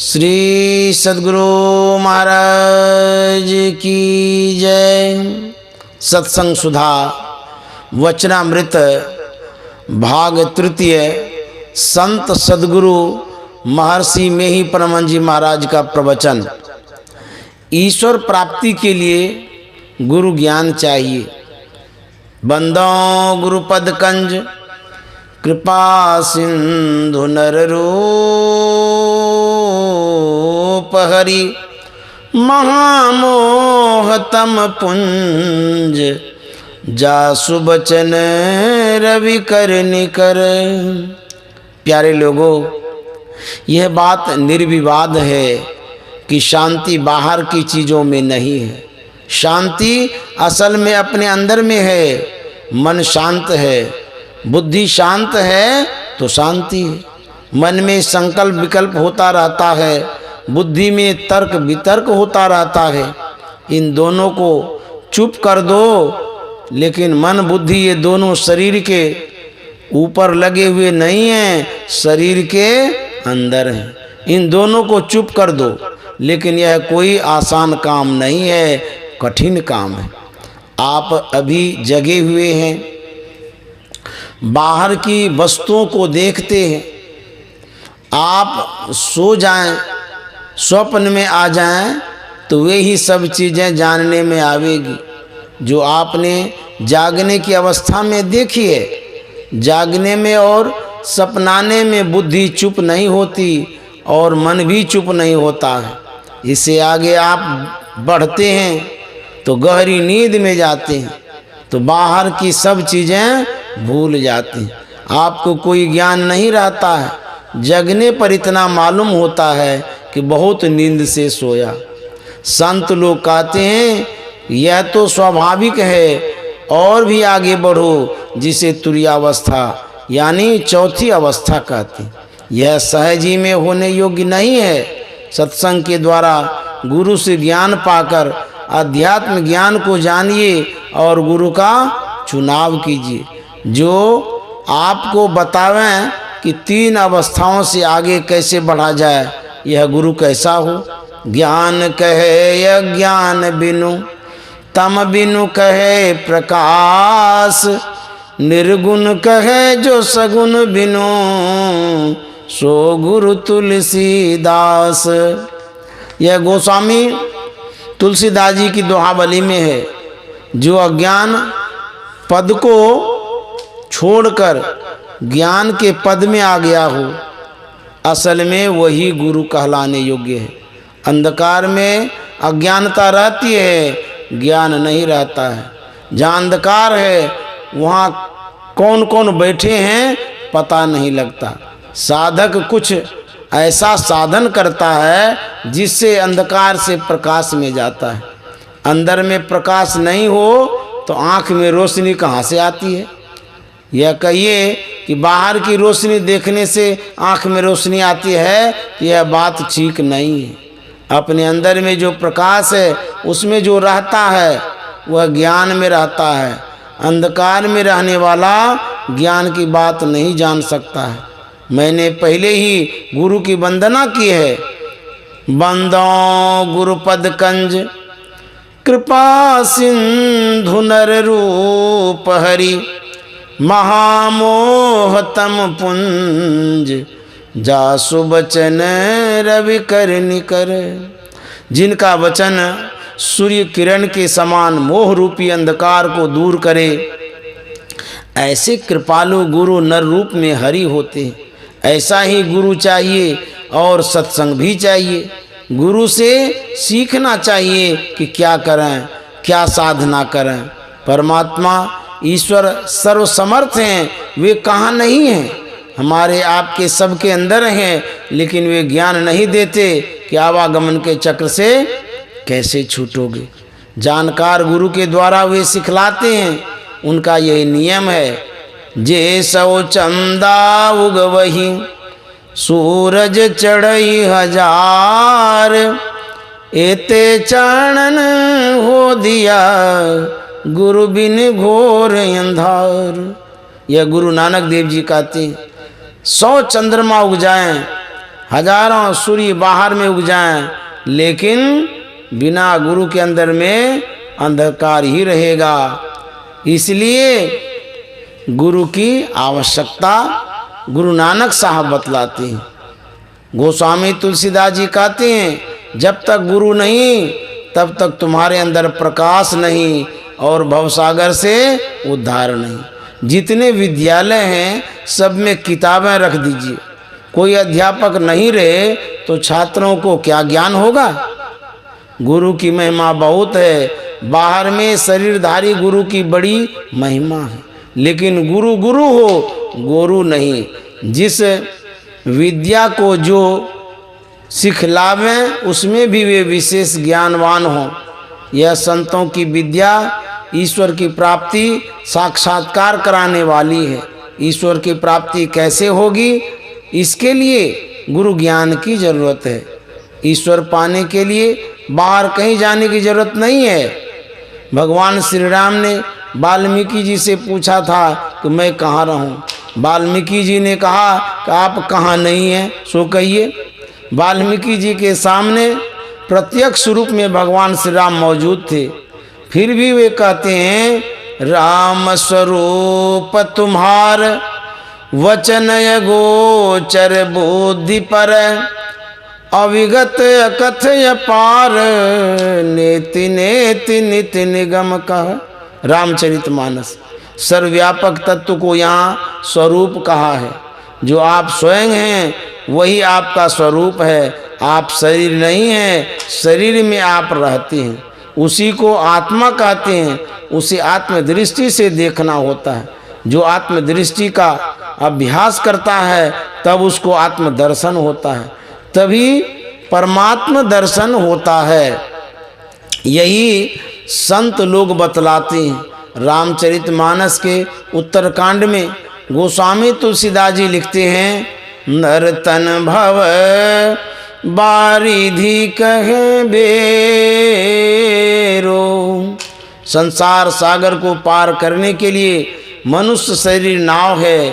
श्री सद्गुरु महाराज की जय। सत्संग सुधा वचनामृत भाग तृतीय संत सद्गुरु महर्षि मेही परमहंस जी महाराज का प्रवचन। ईश्वर प्राप्ति के लिए गुरु ज्ञान चाहिए। बंदों गुरुपद कंज कृपा सिंधु नर रूप हरि महामोहतम पुंज जासु बचन रवि कर निकर। प्यारे लोगों, यह बात निर्विवाद है कि शांति बाहर की चीज़ों में नहीं है। शांति असल में अपने अंदर में है। मन शांत है, बुद्धि शांत है तो शांति है। मन में संकल्प विकल्प होता रहता है, बुद्धि में तर्क वितर्क होता रहता है। इन दोनों को चुप कर दो। लेकिन मन बुद्धि ये दोनों शरीर के ऊपर लगे हुए नहीं हैं, शरीर के अंदर हैं। इन दोनों को चुप कर दो। लेकिन यह कोई आसान काम नहीं है, कठिन काम है। आप अभी जगे हुए हैं, बाहर की वस्तुओं को देखते हैं। आप सो जाएं, स्वप्न में आ जाएं तो वे ही सब चीज़ें जानने में आवेगी जो आपने जागने की अवस्था में देखी है। जागने में और सपनाने में बुद्धि चुप नहीं होती और मन भी चुप नहीं होता है। इससे आगे आप बढ़ते हैं तो गहरी नींद में जाते हैं तो बाहर की सब चीज़ें भूल जाते हैं। आपको कोई ज्ञान नहीं रहता है। जगने पर इतना मालूम होता है कि बहुत नींद से सोया। संत लोग कहते हैं यह तो स्वाभाविक है, और भी आगे बढ़ो, जिसे तुरीयावस्था यानी चौथी अवस्था कहते हैं। यह सहज ही में होने योग्य नहीं है। सत्संग के द्वारा गुरु से ज्ञान पाकर अध्यात्म ज्ञान को जानिए और गुरु का चुनाव कीजिए, जो आपको बतावें कि 3 अवस्थाओं से आगे कैसे बढ़ा जाए। यह गुरु कैसा हो। ज्ञान कहे अज्ञान बिनु, तम बिनु कहे प्रकाश, निर्गुण कहे जो सगुण बिनु, सो गुरु तुलसीदास। यह गोस्वामी तुलसीदास जी की दोहावली में है। जो अज्ञान पद को छोड़कर ज्ञान के पद में आ गया हो, असल में वही गुरु कहलाने योग्य है। अंधकार में अज्ञानता रहती है, ज्ञान नहीं रहता है। जहाँ अंधकार है वहाँ कौन कौन बैठे हैं पता नहीं लगता। साधक कुछ ऐसा साधन करता है जिससे अंधकार से प्रकाश में जाता है। अंदर में प्रकाश नहीं हो तो आँख में रोशनी कहाँ से आती है। यह कहिए कि बाहर की रोशनी देखने से आँख में रोशनी आती है, यह बात ठीक नहीं है। अपने अंदर में जो प्रकाश है उसमें जो रहता है वह ज्ञान में रहता है। अंधकार में रहने वाला ज्ञान की बात नहीं जान सकता है। मैंने पहले ही गुरु की वंदना की है। बंदों गुरुपद कंज कृपा सिंधु नर रूप हरि महामोहतम पुंज जासु बचन रवि कर निकर। जिनका वचन सूर्य किरण के समान मोह रूपी अंधकार को दूर करे, ऐसे कृपालु गुरु नर रूप में हरि होते हैं। ऐसा ही गुरु चाहिए और सत्संग भी चाहिए। गुरु से सीखना चाहिए कि क्या करें, क्या साधना करें। परमात्मा ईश्वर सर्वसमर्थ हैं, वे कहाँ नहीं हैं। हमारे आपके सबके अंदर हैं, लेकिन वे ज्ञान नहीं देते कि आवागमन के चक्र से कैसे छूटोगे। जानकार गुरु के द्वारा वे सिखलाते हैं। उनका यही नियम है। जे सौ चंदा उगवही सूरज चढ़ई हजार, एते चानन हो दिया गुरु बिन घोर अंधार। यह गुरु नानक देव जी कहते हैं। 100 चंद्रमा उग जाएं, हजारों सूर्य बाहर में उग जाएं, लेकिन बिना गुरु के अंदर में अंधकार ही रहेगा। इसलिए गुरु की आवश्यकता गुरु नानक साहब बतलाते हैं। गोस्वामी तुलसीदास जी कहते हैं, जब तक गुरु नहीं तब तक तुम्हारे अंदर प्रकाश नहीं और भवसागर से उद्धार नहीं। जितने विद्यालय हैं सब में किताबें रख दीजिए, कोई अध्यापक नहीं रहे तो छात्रों को क्या ज्ञान होगा। गुरु की महिमा बहुत है, बाहर में शरीरधारी गुरु की बड़ी महिमा है, लेकिन गुरु गुरु हो, गुरु नहीं। जिस विद्या को जो सिखलावें उसमें भी वे विशेष ज्ञानवान हों। यह संतों की विद्या ईश्वर की प्राप्ति साक्षात्कार कराने वाली है। ईश्वर की प्राप्ति कैसे होगी, इसके लिए गुरु ज्ञान की जरूरत है। ईश्वर पाने के लिए बाहर कहीं जाने की जरूरत नहीं है। भगवान श्री राम ने वाल्मीकि जी से पूछा था कि मैं कहाँ रहूं। वाल्मीकि जी ने कहा कि आप कहाँ नहीं हैं सो कहिए। वाल्मीकि जी के सामने प्रत्यक्ष रूप में भगवान श्री राम मौजूद थे, फिर भी वे कहते हैं, राम स्वरूप तुम्हार वचन गोचर बुद्धि पर, अविगत कथय पार, नेति नेति निति निगम कह। रामचरितमानस सर्वव्यापक तत्व को यहाँ स्वरूप कहा है। जो आप स्वयं हैं वही आपका स्वरूप है। आप शरीर नहीं हैं, शरीर में आप रहते हैं, उसी को आत्मा कहते हैं। उसे आत्मदृष्टि से देखना होता है। जो आत्मदृष्टि का अभ्यास करता है तब उसको आत्मदर्शन होता है, तभी परमात्मा दर्शन होता है। यही संत लोग बतलाते हैं। रामचरितमानस के उत्तरकांड में गोस्वामी तुलसीदास जी लिखते हैं, नरतन भव बारिधि कहे बेरो। संसार सागर को पार करने के लिए मनुष्य शरीर नाव है,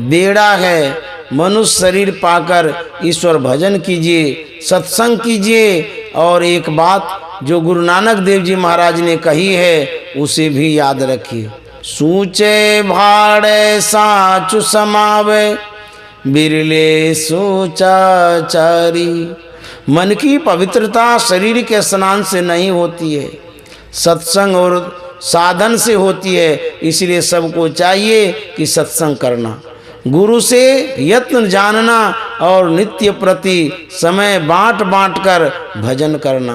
बेड़ा है। मनुष्य शरीर पाकर ईश्वर भजन कीजिए, सत्संग कीजिए। और एक बात जो गुरु नानक देव जी महाराज ने कही है उसे भी याद रखिए, सूचे भाड़े साचु समावे, बिरले सोचाचारी। मन की पवित्रता शरीर के स्नान से नहीं होती है, सत्संग और साधन से होती है। इसलिए सबको चाहिए कि सत्संग करना, गुरु से यत्न जानना और नित्य प्रति समय बांट बांट कर भजन करना।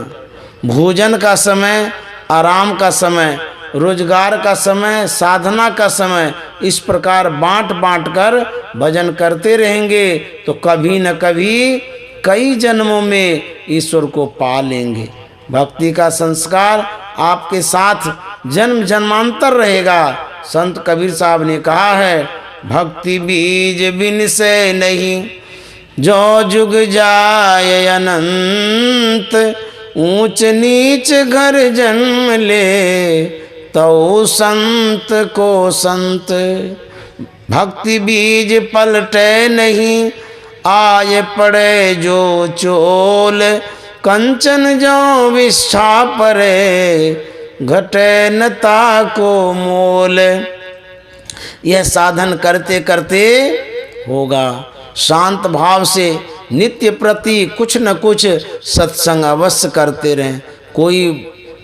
भोजन का समय, आराम का समय, रोजगार का समय, साधना का समय, इस प्रकार बांट बांट कर भजन करते रहेंगे तो कभी न कभी कई जन्मों में ईश्वर को पा लेंगे। भक्ति का संस्कार आपके साथ जन्म जन्मांतर रहेगा। संत कबीर साहब ने कहा है, भक्ति बीज बिन से नहीं, जो जुग जाए अनंत, ऊंच नीच घर जन्म ले, तो संत को संत। भक्ति बीज पलटे नहीं, आए पड़े जो चोल, कंचन जो विष्ठा परे, घटे नता को मोल। यह साधन करते करते होगा। शांत भाव से नित्य प्रति कुछ न कुछ सत्संग अवश्य करते रहें। कोई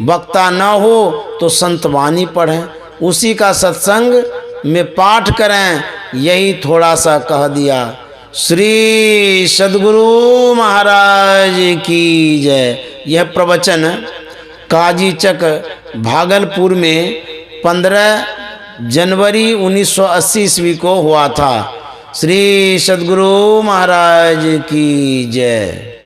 वक्ता न हो तो संतवाणी पढ़ें, उसी का सत्संग में पाठ करें। यही थोड़ा सा कह दिया। श्री सद्गुरु महाराज की जय। यह प्रवचन काजी चक भागलपुर में 15 जनवरी 1980 ईस्वी को हुआ था। श्री सद्गुरु महाराज की जय।